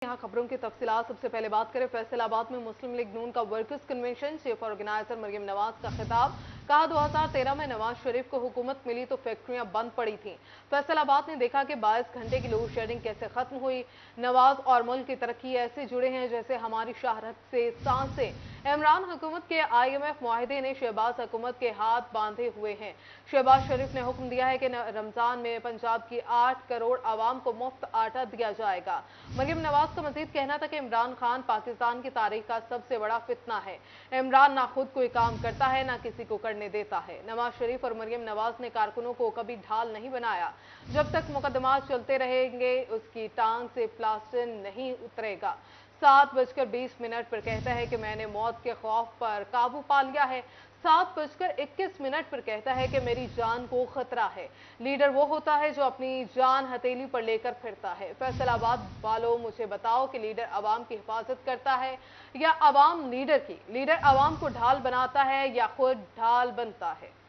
यहाँ खबरों की तफसीलात। सबसे पहले बात करें फैसलाबाद में मुस्लिम लीग नून का workers convention. Chief organiser Maryam Nawaz का खिताब। कहा 2013 में नवाज शरीफ को हुकूमत मिली तो फैक्ट्रियां बंद पड़ी थीं। फैसलाबाद ने देखा कि 22 घंटे की लोड शेडिंग कैसे खत्म हुई। नवाज और मुल्क की तरक्की ऐसे जुड़े हैं जैसे हमारी शहरत से सांसें। इमरान हुकूमत के IMF मुआहिदे ने शहबाज हुकूमत के हाथ बांधे हुए हैं। शहबाज शरीफ ने हुक्म दिया है कि रमजान में पंजाब की 8 करोड़ आवाम को मुफ्त आटा दिया जाएगा। मरियम नवाज का मजीद कहना था कि इमरान खान पाकिस्तान की तारीख का सबसे बड़ा फितना है। इमरान ना खुद कोई काम करता है ना किसी को करने देता है। नवाज शरीफ और मरियम नवाज ने कारकुनों को कभी ढाल नहीं बनाया। जब तक मुकदमात चलते रहेंगे उसकी टांग से प्लास्टर नहीं उतरेगा। 7:20 पर कहता है कि मैंने मौत के खौफ पर काबू पा लिया है। 7:21 पर कहता है कि मेरी जान को खतरा है। लीडर वो होता है जो अपनी जान हथेली पर लेकर फिरता है। फैसलाबाद वालों मुझे बताओ कि लीडर अवाम की हिफाजत करता है या अवाम लीडर की? लीडर अवाम को ढाल बनाता है या खुद ढाल बनता है?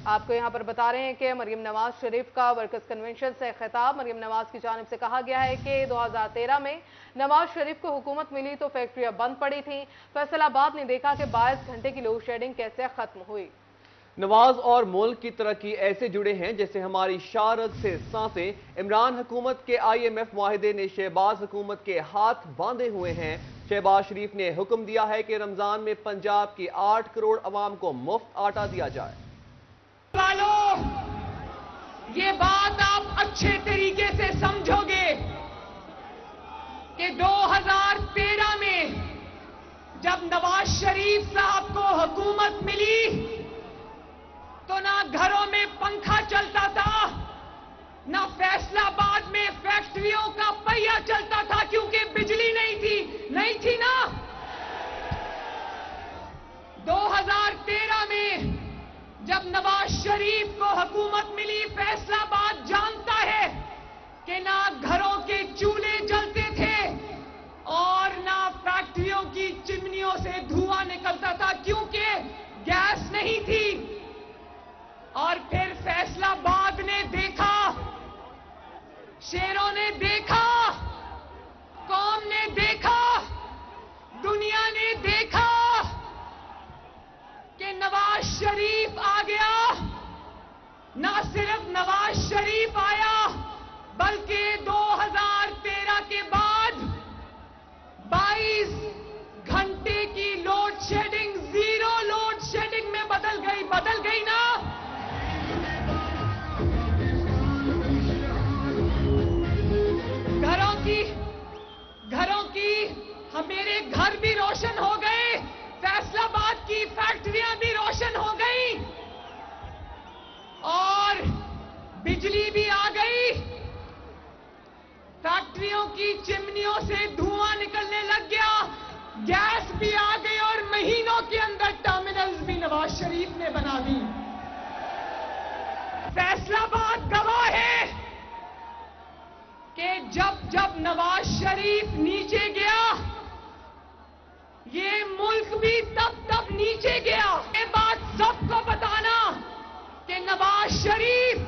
आपको यहां पर बता रहे हैं कि मरियम नवाज शरीफ का वर्कर्स कन्वेंशन से खिताब। मरियम नवाज की जानिब से कहा गया है कि 2013 में नवाज शरीफ को हुकूमत मिली तो फैक्ट्रियां बंद पड़ी थीं। फैसलाबाद ने देखा कि 22 घंटे की लोड शेडिंग कैसे खत्म हुई। नवाज और मुल्क की तरक्की ऐसे जुड़े हैं जैसे हमारी शारद से सांसें। इमरान हुकूमत के IMF मुआहिदे ने शहबाज हुकूमत के हाथ बांधे हुए हैं। शहबाज शरीफ ने हुक्म दिया है कि रमजान में पंजाब की 8 करोड़ अवाम को मुफ्त आटा दिया जाए। ये बात आप अच्छे तरीके से समझोगे कि 2013 में जब नवाज शरीफ साहब को हुकूमत मिली तो ना घरों में पंखा चलता था, ना फैसलाबाद में फैक्ट्रियों का पहिया चलता था क्योंकि बिजली नहीं थी ना। 2013 में जब नवाज शरीफ को हुकूमत मिली, फैसलाबाद जानता है कि ना घरों के चूल्हे जलते थे और ना फैक्ट्रियों की चिमनियों से धुआं निकलता था क्योंकि गैस नहीं थी। और फिर फैसलाबाद ने देखा, शेरों ने देखा, कौम ने देखा, दुनिया ने देखा कि नवाज शरीफ आ गया। ना सिर्फ नवाज शरीफ आया बल्कि 2013 के बाद 22 घंटे की load shedding zero load shedding में बदल गई ना। घरों की मेरे घर भी रोशन हो गए, फैसलाबाद की फैक्ट्रियां भी रोशन हो गई और बिजली भी आ गई। फैक्ट्रियों की चिमनियों से धुआं निकलने लग गया, गैस भी आ गई और महीनों के अंदर टर्मिनल्स भी नवाज शरीफ ने बना दी। फैसलाबाद गवाह है कि जब नवाज शरीफ नीचे गया, ये मुल्क भी तब नीचे गया। ये बात सबको बताना कि नवाज शरीफ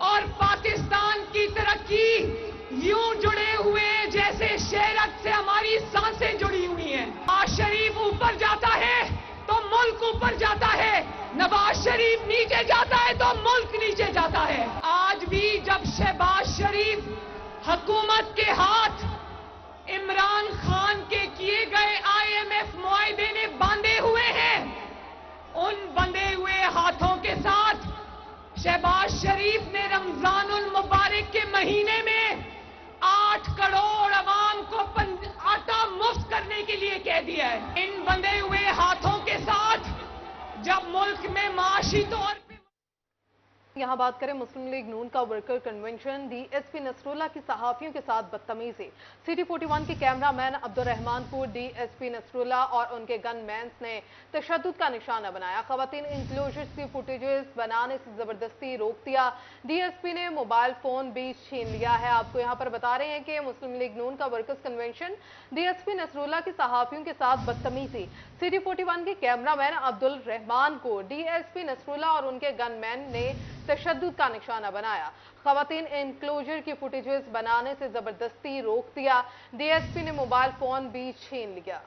और पाकिस्तान की तरक्की यूं जुड़े हुए जैसे शहरत से हमारी सांसें जुड़ी हुई हैं। नवाज शरीफ ऊपर जाता है तो मुल्क ऊपर जाता है, नवाज शरीफ नीचे जाता है तो मुल्क नीचे जाता है। आज भी जब शहबाज शरीफ हुकूमत के हाथ इमरान खान के किए गए IMF मुआहिदे ने बांधे हुए हैं, उन बंधे हुए हाथों के साथ शहबाज शरीफ ने रमजानुल मुबारक के महीने में 8 करोड़ अवाम को आटा मुफ्त करने के लिए कह दिया है। इन बंधे हुए हाथों के साथ जब मुल्क में माशी तौर पर यहाँ बात करें मुस्लिम लीग नून का वर्कर कन्वेंशन। DSP नसरुल्लाह की सहाफियों के साथ बदतमीजी। City 41 के कैमरामैन अब्दुल रहमान को DSP नसरुल्लाह और उनके गनमैन्स ने तशद्दुद का निशाना बनाया। खवातीन इंक्लोजर्स की फुटेजेस बनाने से जबरदस्ती रोक दिया। DSP ने मोबाइल फोन भी छीन लिया है। आपको यहाँ पर बता रहे हैं कि मुस्लिम लीग नून का वर्कर्स कन्वेंशन, DSP नसरुल्लाह की सहाफियों के साथ बदतमीजी। City 41 के कैमरामैन अब्दुल रहमान को DSP नसरुल्लाह और उनके गनमैन ने तशद्दुद का निशाना बनाया। खवातीन एनक्लोजर की फुटेजेस बनाने से जबरदस्ती रोक दिया। डीएसपी ने मोबाइल फोन भी छीन लिया।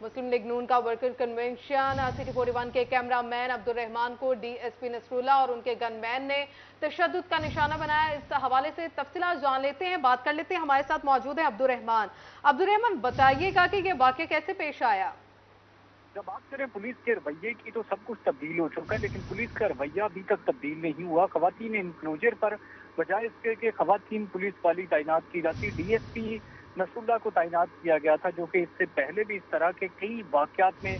मुस्लिम लीग नून का वर्कर कन्वेंशन सिटी 41 के कैमरामैन अब्दुल रहमान को डीएसपी नसरुल्लाह और उनके गनमैन ने तशद्दुद का निशाना बनाया। इस हवाले से तफसीलात जान लेते हैं, बात कर लेते हैं। हमारे साथ मौजूद है अब्दुल रहमान। अब्दुल रहमान, बताइएगा कि ये वाक़या कैसे पेश आया? जब बात करें पुलिस के रवैये की तो सब कुछ तब्दील हो चुका है, लेकिन पुलिस का रवैया अभी तक तब्दील नहीं हुआ। खवातीन एनक्लोजर पर बजाय इसके कि खवातीन पुलिस वाली तैनात की जाती, डीएसपी नसरुल्लाह को तैनात किया गया था, जो कि इससे पहले भी इस तरह के कई वाक़यात में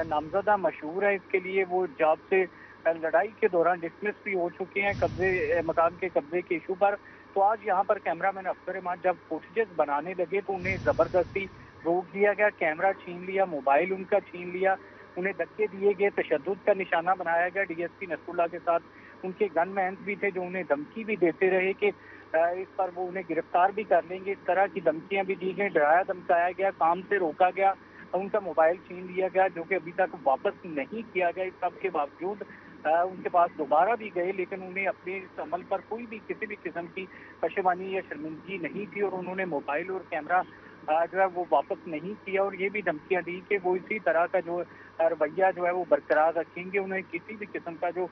नामजदा मशहूर है। इसके लिए वो जॉब से लड़ाई के दौरान डिसमिस भी हो चुके हैं मकान के कब्जे के इशू पर। तो आज यहाँ पर कैमरामैन अब्दुल रहमान जब फुटेजेस बनाने लगे तो उन्हें जबरदस्ती रोक दिया गया, कैमरा छीन लिया, मोबाइल उनका छीन लिया, उन्हें धक्के दिए गए, तशद्दुद का निशाना बनाया गया। डीएसपी नसरुल्लाह के साथ उनके गनमैन भी थे जो उन्हें धमकी भी देते रहे कि इस पर वो उन्हें गिरफ्तार भी कर लेंगे। इस तरह की धमकियां भी दी गई, डराया धमकाया गया, काम से रोका गया, उनका मोबाइल छीन लिया गया, जो कि अभी तक वापस नहीं किया गया। इस सब के बावजूद उनके पास दोबारा भी गए, लेकिन उन्हें अपने इस अमल पर कोई भी किसी भी किस्म की पशेमानी या शर्मिंदगी नहीं थी और उन्होंने मोबाइल और कैमरा जो है वो वापस नहीं किया और ये भी धमकियां दी कि वो इसी तरह का जो रवैया जो है वो बरकरार रखेंगे, उन्हें किसी भी किस्म का जो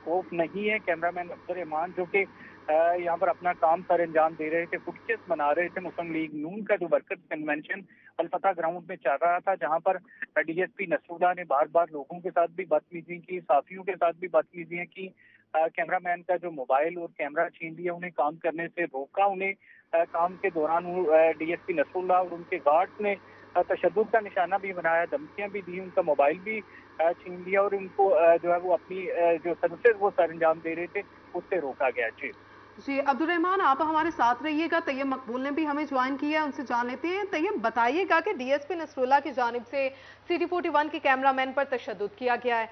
खौफ नहीं है। कैमरामैन अब्दुल रहमान जो कि यहाँ पर अपना काम सर अंजाम दे रहे थे, फुटेजेस बना रहे थे। मुस्लिम लीग नून का जो वर्कर्स कन्वेंशन अलफता ग्राउंड में चल रहा था, जहाँ पर डीएसपी नसरुल्लाह ने बार बार लोगों के साथ भी बदतमीजी की, साथियों के साथ भी बदतमीजियां की, कैमरामैन का जो मोबाइल और कैमरा छीन लिया, उन्हें काम करने से रोका, उन्हें काम के दौरान डीएसपी नसरुल्लाह और उनके गार्ड्स ने तशद्दुद का निशाना भी बनाया, धमकियां भी दी, उनका मोबाइल भी छीन लिया और उनको जो है वो अपनी जो सर्विसेज वो सर अंजाम दे रहे थे उससे रोका गया। जी अब्दुल रहमान, आप हमारे साथ रहिएगा। तैयब मकबूल ने भी हमें ज्वाइन किया है, उनसे जान लेते हैं। तैयब, बताइएगा कि डीएसपी नसरुल्लाह की जानिब से सिटी 41 के कैमरामैन पर तशद्दुद किया गया है,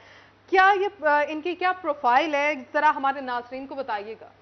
क्या ये इनकी क्या प्रोफाइल है, जरा हमारे नाज़रीन को बताइएगा।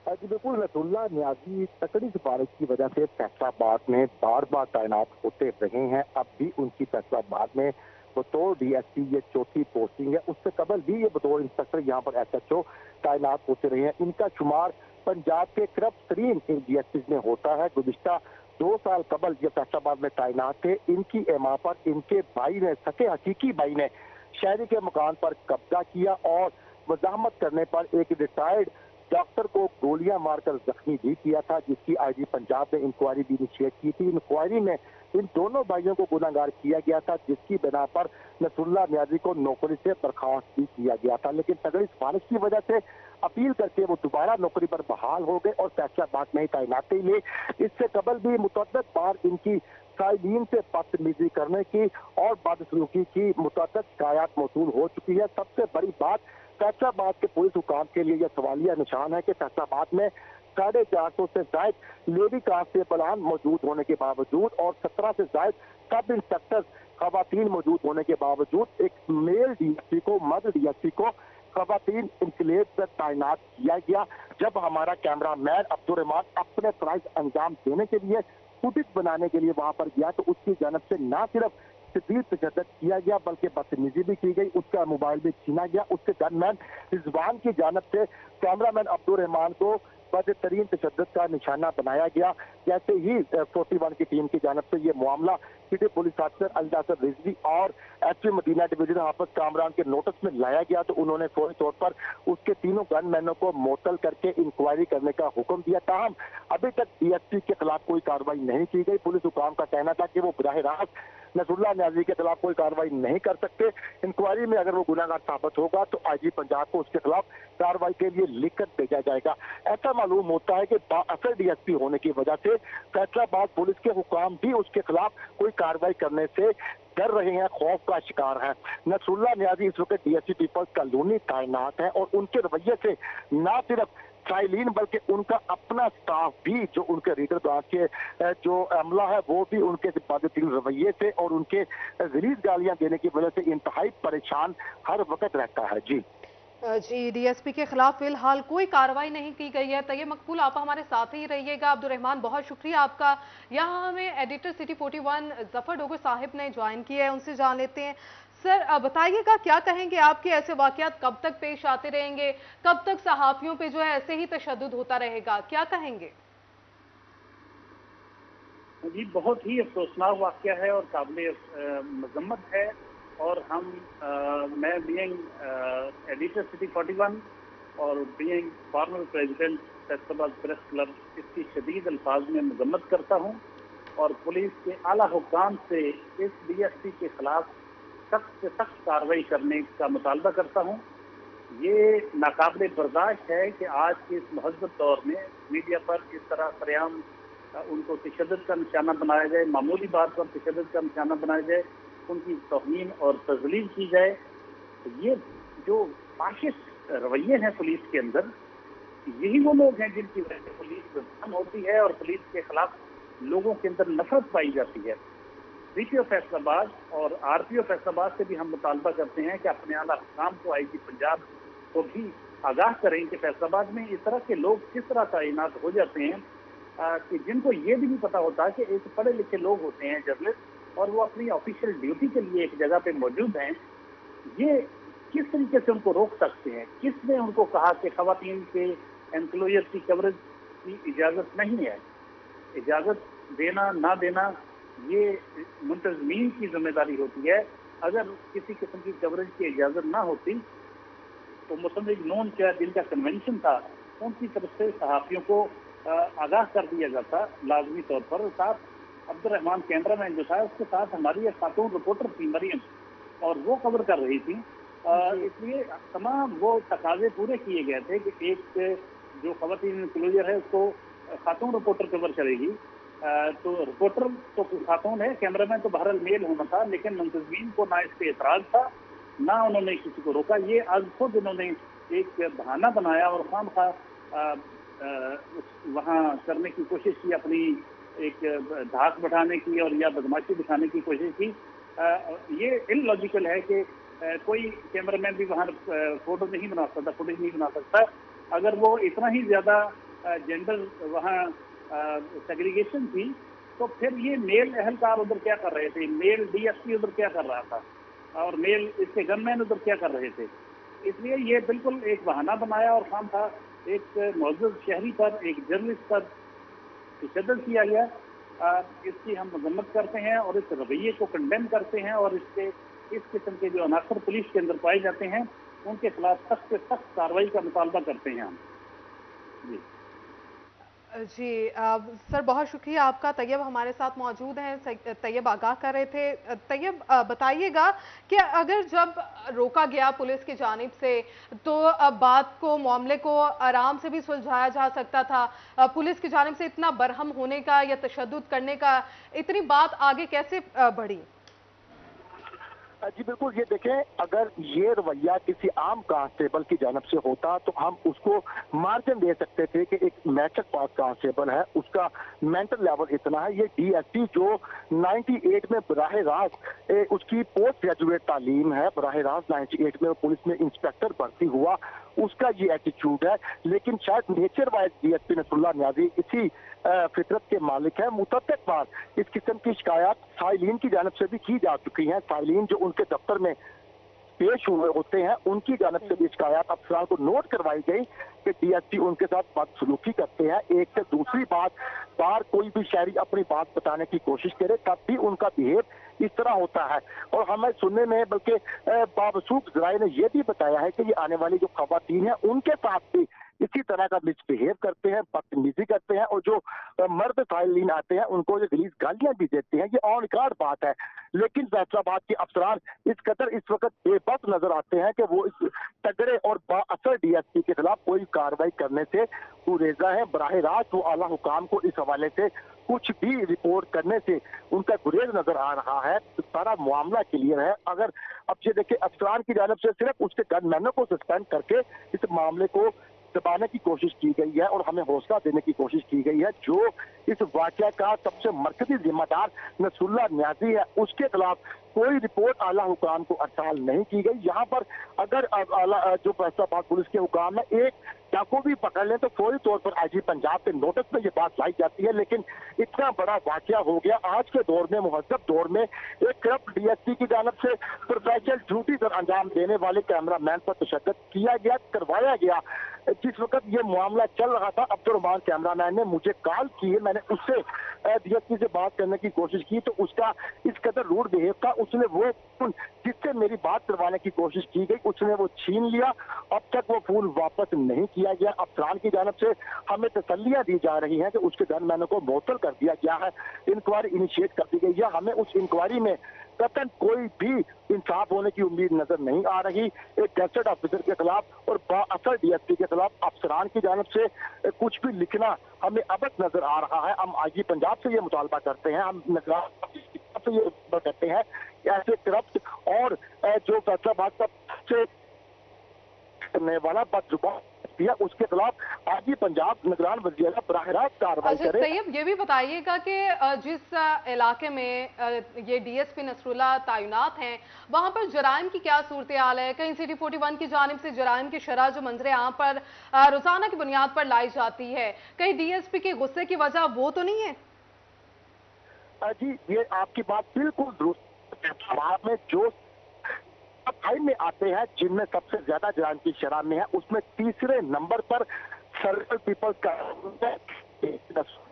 जी बिल्कुल, नसरुल्लाह नियाजी तकड़ी सिफारिश की वजह से फैसलाबाद में बार बार तैनात होते रहे हैं। अब भी उनकी फैसलाबाद में बतौर डीएसपी ये चौथी पोस्टिंग है। उससे कबल भी ये बतौर इंस्पेक्टर यहाँ पर एसएचओ तैनात होते रहे हैं। इनका शुमार पंजाब के करप्ट तरीन डीएसपी में होता है। गुज़िश्ता 2 साल कबल ये फैसलाबाद में तैनात थे। इनकी एमा पर इनके भाई ने, सके हकीकी भाई ने शहरी के मकान पर कब्जा किया और वजाहमत करने पर एक रिटायर्ड डॉक्टर को गोलियां मारकर जख्मी भी किया था, जिसकी आईजी पंजाब ने इंक्वायरी भी इनिशिएट की थी। इंक्वायरी में इन दोनों भाइयों को गुनाहगार किया गया था, जिसकी बिना पर नसरुल्लाह नियाजी को नौकरी से बर्खास्त भी किया गया था। लेकिन तगड़ी सिफारिश की वजह से अपील करके वो दोबारा नौकरी पर बहाल हो गए और फैसलाबाद में ही तैनाती ली। इससे कबल भी मुतअद्दिद बार इनकी साइलीन से बदतमीजी करने की और बदसलूकी की मुतअद्दिद शिकायत मौसूल हो चुकी है। सबसे बड़ी बात, फैसलाबाद के पुलिस हुकाम के लिए यह सवालिया निशान है कि फैसलाबाद में 450 से ज्यादा लेडी कांस्टेबलान मौजूद होने के बावजूद और 17 से ज्यादा सब इंस्पेक्टर खवातीन मौजूद होने के बावजूद एक मेल डीएसपी को, मर्द डीएसपी को खवातीन इंक्लेव पर तैनात किया गया। जब हमारा कैमरामैन अब्दुल रहमान अपने फराइज अंजाम देने के लिए, फुटेज बनाने के लिए वहां पर गया तो उसकी जानब से न सिर्फ शदीद तशद्दुद किया गया बल्कि बदतमीजी भी की गई, उसका मोबाइल भी छीना गया। उसके गनमैन रिजवान की जानब से कैमरामैन अब्दुल रहमान को बदतरीन तशद्दुद का निशाना बनाया गया। जैसे ही 41 की टीम की जानब से ये मामला सिटी पुलिस अफसर अल्दासर रिजवी और एसपी मदीना डिवीजन हाफिज कामरान के नोटिस में लाया गया तो उन्होंने फौरी तौर पर उसके तीनों गनमैनों को मुअत्तल करके इंक्वायरी करने का हुक्म दिया। ताहम अभी तक डीएसपी के खिलाफ कोई कार्रवाई नहीं की गई। पुलिस हुकाम का कहना था कि वो बराह रास्त नसरुल्लाह नियाजी के खिलाफ कोई कार्रवाई नहीं कर सकते। इंक्वायरी में अगर वो गुनाहगार साबित होगा तो आईजी पंजाब को उसके खिलाफ कार्रवाई के लिए लिखकर भेजा जाएगा। ऐसा मालूम होता है कि असल डीएसपी होने की वजह से फैसलाबाद पुलिस के हुकाम भी उसके खिलाफ कोई कार्रवाई करने से डर रहे हैं, खौफ का शिकार हैं। नसरुल्लाह नियाजी इस वक्त डीएसपी पीपल्स कॉलोनी तैनात है और उनके रवैये से न सिर्फ साइलीन बल्कि उनका अपना स्टाफ भी, जो उनके रीडर ब्रांच के जो अमला है वो भी उनके बदतरीन रवैये से और उनके गलीज गालियां देने की वजह से इंतहाई परेशान हर वक्त रहता है। जी डीएसपी के खिलाफ फिलहाल कोई कार्रवाई नहीं की गई है। तैयब मकबूल, आप हमारे साथ ही रहिएगा। अब्दुल रहमान, बहुत शुक्रिया आपका। यहाँ हमें एडिटर सिटी 41 जफर डोगर साहिब ने ज्वाइन किया है, उनसे जान लेते हैं। सर बताइएगा, क्या कहेंगे आपके ऐसे वाकयात कब तक पेश आते रहेंगे, कब तक सहाफियों पे जो है ऐसे ही तशद्दुद होता रहेगा, क्या कहेंगे? जी, बहुत ही अफसोसनाक वाक़या है और काबिल मज़म्मत है। और मैं बीइंग एडिटर सिटी 41 और being former president Faisalabad press club, इसकी शदीद अल्फाज में मज़म्मत करता हूँ और पुलिस के आला हुक्काम से इस DSP के खिलाफ सख्त से सख्त कार्रवाई करने का मुतालबा करता हूँ। ये नाकाबिल बर्दाश्त है कि आज के इस महज़ब दौर में मीडिया पर इस तरह सरेआम उनको तशद्दुद का निशाना बनाया जाए, मामूली बात पर तशद्दुद का निशाना बनाया जाए, उनकी तौहीन और तज़लील की जाए। ये जो फाशिस्ट रवैये हैं पुलिस के अंदर, यही वो लोग हैं जिनकी वजह से पुलिस बदनाम होती है और पुलिस के खिलाफ लोगों के अंदर नफरत पाई जाती है। DPO फैसलाबाद और RPO फैसलाबाद से भी हम मुतालबा करते हैं कि अपने आला हुक्काम को, IG पंजाब को भी आगाह करें कि फैसलाबाद में इस तरह के लोग किस तरह तैनात हो जाते हैं कि जिनको ये भी नहीं पता होता कि एक पढ़े लिखे लोग होते हैं जर्नलिस्ट, और वो अपनी ऑफिशियल ड्यूटी के लिए एक जगह पे मौजूद हैं। ये किस तरीके से उनको रोक सकते हैं? किसने उनको कहा कि खवातीन के एनक्लोजर की कवरेज की इजाज़त नहीं है? इजाज़त देना ना देना ये मुंतज़मीन की जिम्मेदारी होती है। अगर किसी किस्म की कवरेज की इजाज़त ना होती तो मुसल्लिक नून का जिनका कन्वेंशन था, उनकी तरफ से सहाफ़ियों को आगाह कर दिया जाता लाजमी तौर पर। साथ अब्दुर्रहमान कैमरामैन जो था, उसके साथ हमारी एक खातून रिपोर्टर थी मरियम, और वो कवर कर रही थी। इसलिए तमाम वो तकाजे पूरे किए गए थे कि एक जो खवातीन एनक्लोजर है उसको खातून रिपोर्टर कवर करेगी। तो रिपोर्टर तो खातून है, कैमरामैन तो बहरहाल मेल होना था, लेकिन मुंतज़मीन को ना इस पे एतराज़ था, ना उन्होंने किसी को रोका। ये आज खुद उन्होंने एक बहाना बनाया और खामखा वहाँ करने की कोशिश की, अपनी एक धाक बढ़ाने की और या बदमाशी दिखाने की कोशिश की। ये इलॉजिकल है कि कोई कैमरामैन भी वहाँ फोटो नहीं बना सकता, फुटेज नहीं बना सकता। अगर वो इतना ही ज़्यादा जेंडर वहाँ सेग्रीगेशन थी, तो फिर ये मेल अहलकार उधर क्या कर रहे थे, मेल DSP उधर क्या कर रहा था, और मेल इसके गनमैन उधर क्या कर रहे थे? इसलिए ये बिल्कुल एक बहाना बनाया और काम था एक मौजूद शहरी पर, एक जर्नलिस्ट पर तशद्दुद किया गया। इसकी हम मजम्मत करते हैं और इस रवैये को कंडेम करते हैं, और इस किस्म के जो अनासर पुलिस के अंदर पाए जाते हैं उनके खिलाफ सख्त से सख्त कार्रवाई का मुतालबा करते हैं हम। जी सर, बहुत शुक्रिया आपका। तैयब हमारे साथ मौजूद हैं, तैयब आगाह कर रहे थे। तैयब बताइएगा कि अगर जब रोका गया पुलिस की जानिब से तो बात को, मामले को आराम से भी सुलझाया जा सकता था। पुलिस की जानिब से इतना बरहम होने का या तशद्दुद करने का, इतनी बात आगे कैसे बढ़ी? जी बिल्कुल, ये देखें, अगर ये रवैया किसी आम कांस्टेबल की जानब से होता तो हम उसको मार्जिन दे सकते थे कि एक मैट्रिक पास कांस्टेबल है, उसका मेंटल लेवल इतना है। ये DSP जो 98 में बराह रास्त उसकी पोस्ट ग्रेजुएट तालीम है, बराह रास्त 98 में पुलिस में इंस्पेक्टर भर्ती हुआ, उसका ये एटीट्यूड है। लेकिन शायद nature wise DSP Nasrullah Niazi इसी फितरत के मालिक है। मुतअद्दिद बार इस किस्म की शिकायत साइलिन की जानब से भी की जा चुकी है। साइलिन जो उनके दफ्तर में पेश हुए होते हैं, उनकी जानब से भी शिकायत अफसरान को नोट करवाई गई कि DSP उनके साथ बदसलूकी करते हैं। एक से दूसरी बार कोई भी शहरी अपनी बात बताने की कोशिश करे तब भी उनका बिहेव इस तरह होता है। और हमें सुनने में बल्कि बावसूख जराए ने यह भी बताया है कि ये आने वाली जो खवातीन है उनके साथ भी इसी तरह का मिसबिहेव करते हैं, बदतमीजी करते हैं, और जो मर्द फाइलिन आते हैं उनको जो गलीज गालियां भी देते हैं। ये ऑन रिकॉर्ड बात है। लेकिन फैसलाबाद के अफसरान इस कदर इस वक्त बेबस नजर आते हैं कि वो इस तगड़े और बाअसर DSP के खिलाफ कोई कार्रवाई करने से गुरेजा है। बराह रास्त वो आला हुकाम को इस हवाले से कुछ भी रिपोर्ट करने से उनका गुरेज नजर आ रहा है। तो सारा मामला क्लियर है। अगर अब ये देखिए, अफसरान की जानब से सिर्फ उसके गनमैनों को सस्पेंड करके इस मामले को दबाने की कोशिश की गई है और हमें हौसला देने की कोशिश की गई है। जो इस वाकया का सबसे मरकजी जिम्मेदार नसरुल्लाह नियाज़ी है, उसके खिलाफ कोई रिपोर्ट आला हुकाम को अरसाल नहीं की गई। यहाँ पर अगर जो फैसलाबाद पुलिस के हुकाम है एक चाकू भी पकड़ लें तो फौरी तौर पर आईजी पंजाब के नोटिस में ये बात लाई जाती है, लेकिन इतना बड़ा वाकया हो गया आज के दौर में, मुहज्जब दौर में, एक करप्ट डीएसपी की जानब से प्रोफेशनल ड्यूटी पर अंजाम देने वाले कैमरामैन पर तशद्दुद किया गया, करवाया गया। जिस वक्त ये मामला चल रहा था, अब्दुर्रहमान कैमरामैन ने मुझे कॉल की है, मैंने उससे डीएसपी से बात करने की कोशिश की तो उसका इस कदर रूड बिहेव था, उसने वो फोन जिससे मेरी बात करवाने की कोशिश की गई उसने वो छीन लिया। अब तक वो फोन वापस नहीं किया गया। अफसरान की जानब से हमें तसल्लियां दी जा रही हैं कि उसके गनमैनों को मुअत्तल कर दिया गया है, इंक्वायरी इनिशिएट कर दी गई है। हमें उस इंक्वायरी में कतन कोई भी इंसाफ होने की उम्मीद नजर नहीं आ रही। एक गैजेटेड ऑफिसर के खिलाफ और बाअसर डीएसपी के खिलाफ अफसरान की जानब से कुछ भी लिखना हमें अबद नजर आ रहा है। हम आईजी पंजाब से ये मुतालबा करते हैं, हम निगरान से ये मुतालबा करते हैं कि ऐसे करप्ट और जो फैसलाबाद का से करने वाला बदजुबान दिया उसके खिलाफ आईजी पंजाब निगरान वज़ीर आला बराह रास्त कार्रवाई करे। तैयब ये भी बताइएगा कि जिस इलाके में ये डीएसपी नसरुल्लाह तैनात हैं वहां पर जराइम की क्या सूरत हाल है? कहीं सिटी 41 की जानिब से जराइम की शरह जो मंजरे यहाँ पर रोजाना की बुनियाद पर लाई जाती है, कहीं डीएसपी के गुस्से की वजह वो तो नहीं है? जी ये आपकी बात बिल्कुल दुरुस्त। में जो फाइव में आते हैं जिनमें सबसे ज्यादा जराइम की शरह में है, उसमें तीसरे नंबर पर सर्कल पीपल्स का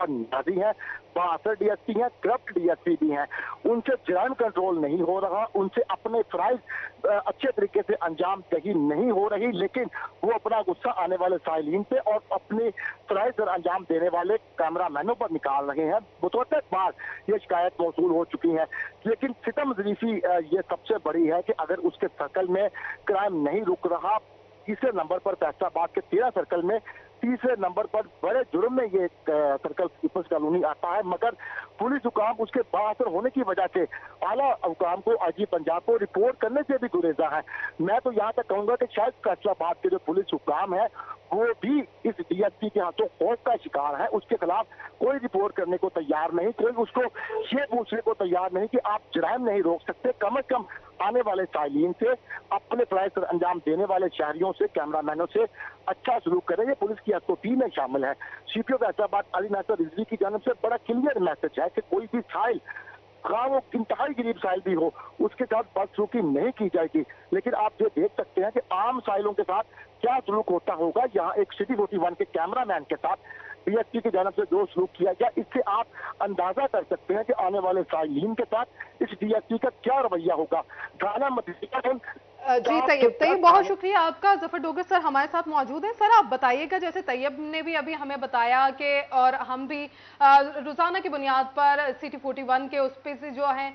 नाजी है, बाअसर डीएसपी हैं, करप्ट डीएसपी भी हैं। उनसे जराइम कंट्रोल नहीं हो रहा, उनसे अपने फराइज अच्छे तरीके से अंजाम दही नहीं हो रही, लेकिन वो अपना गुस्सा आने वाले साइलिन पे और अपने फराइज और अंजाम देने वाले कैमरामैनों पर निकाल रहे हैं। मुतअद्दिद बार ये शिकायत मौसूल हो चुकी है, लेकिन सितम ज़रीफ़ी ये सबसे बड़ी है कि अगर उसके सर्कल में क्राइम नहीं रुक रहा, तीसरे नंबर पर फैसलाबाद के 13 सर्कल में तीसरे नंबर पर बड़े जुर्म में ये सर्कल पीपल्स कॉलोनी आता है, मगर पुलिस हुकाम उसके बाअसर होने की वजह से आला हुकाम को आईजी पंजाब को रिपोर्ट करने से भी गुरेजा है। मैं तो यहाँ तक कहूंगा कि शायद फैसलाबाद के जो पुलिस हुकाम है वो भी इस डीएसपी के हाथों खौफ का शिकार है। उसके खिलाफ कोई रिपोर्ट करने को तैयार नहीं, कोई उसको ये पूछने को तैयार नहीं कि आप जराइम नहीं रोक सकते। कम से कम आने वाले साइलिन से, अपने फराइज पर अंजाम देने वाले शहरियों से, कैमरामैनों से अच्छा सलूक करें। ये पुलिस की एसओपी में शामिल है। सीपीओ फैसलाबाद अली नासर रिजवी की जानब से बड़ा क्लियर मैसेज है कि कोई भी साइल, हाँ वो इंतहाई गरीब साइल भी हो, उसके साथ बदसलूकी नहीं की जाएगी। लेकिन आप ये देख सकते हैं कि आम साइलों के साथ क्या सलूक होता होगा। यहाँ एक सिटी 41 के कैमरामैन के साथ डीएसपी की जानब से जो सलूक किया गया, इससे आप अंदाजा कर सकते हैं कि आने वाले साइलिन के साथ इस डीएसपी का क्या रवैया होगा। थाना मदीना जी तैयब बहुत शुक्रिया आपका। जफर डोगर सर हमारे साथ मौजूद हैं। सर आप बताइएगा, जैसे तैयब ने भी अभी हमें बताया कि और हम भी रोजाना की बुनियाद पर सिटी 41 के उस पे से जो है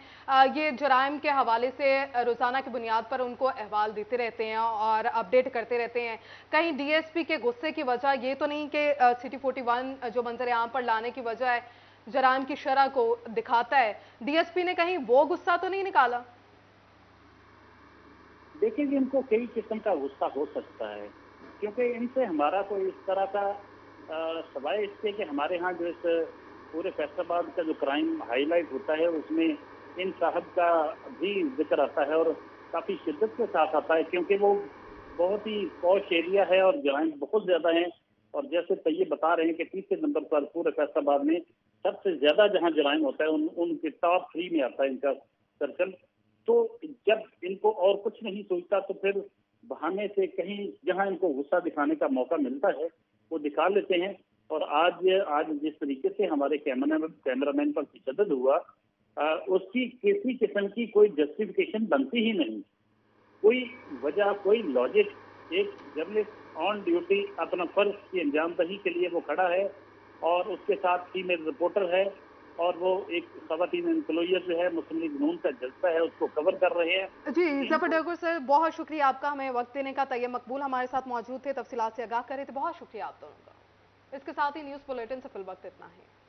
ये जराइम के हवाले से रोजाना की बुनियाद पर उनको अहवाल देते रहते हैं और अपडेट करते रहते हैं। कहीं डीएसपी के गुस्से की वजह ये तो नहीं कि सिटी 41 जो मंजर यहाँ पर लाने की वजह है जराइम की शरह को दिखाता है, डीएसपी ने कहीं वो गुस्सा तो नहीं निकाला? देखिए जी, इनको कई किस्म का गुस्सा हो सकता है, क्योंकि इनसे हमारा कोई इस तरह का सवाल इससे कि हमारे यहाँ जो इस पूरे फैसलाबाद का जो क्राइम हाईलाइट होता है उसमें इन साहब का भी जिक्र आता है और काफ़ी शिद्दत के साथ आता है, क्योंकि वो बहुत ही पॉश एरिया है और जराइम बहुत ज़्यादा हैं। और जैसे तैयब बता रहे हैं कि तीसरे नंबर पर पूरे फैसलाबाद में सबसे ज़्यादा जहाँ जराइम होता है उनके टॉप 3 में आता है इनका सर्कल। तो जब इनको और कुछ नहीं सोचता तो फिर बहाने से कहीं जहां इनको गुस्सा दिखाने का मौका मिलता है वो दिखा लेते हैं। और आज जिस तरीके से हमारे कैमरामैन पर तशद्दुद हुआ, उसकी किसी किस्म की कोई जस्टिफिकेशन बनती ही नहीं, कोई वजह, कोई लॉजिक। एक जर्नलिस्ट ऑन ड्यूटी अपना फर्ज की अंजामदही के लिए वो खड़ा है और उसके साथ फीमेल रिपोर्टर है और वो एक ख़वातीन एम्प्लॉयर जो है मुस्लिम लीग नून का जज्बा है उसको कवर कर रहे हैं। जी जफर डोगर सर बहुत शुक्रिया आपका हमें वक्त देने का। तैयब मकबूल हमारे साथ मौजूद थे, तफसीलात से आगाह कर रहे थे। बहुत शुक्रिया आप दोनों का। इसके साथ ही न्यूज़ बुलेटिन से फिल वक्त इतना ही।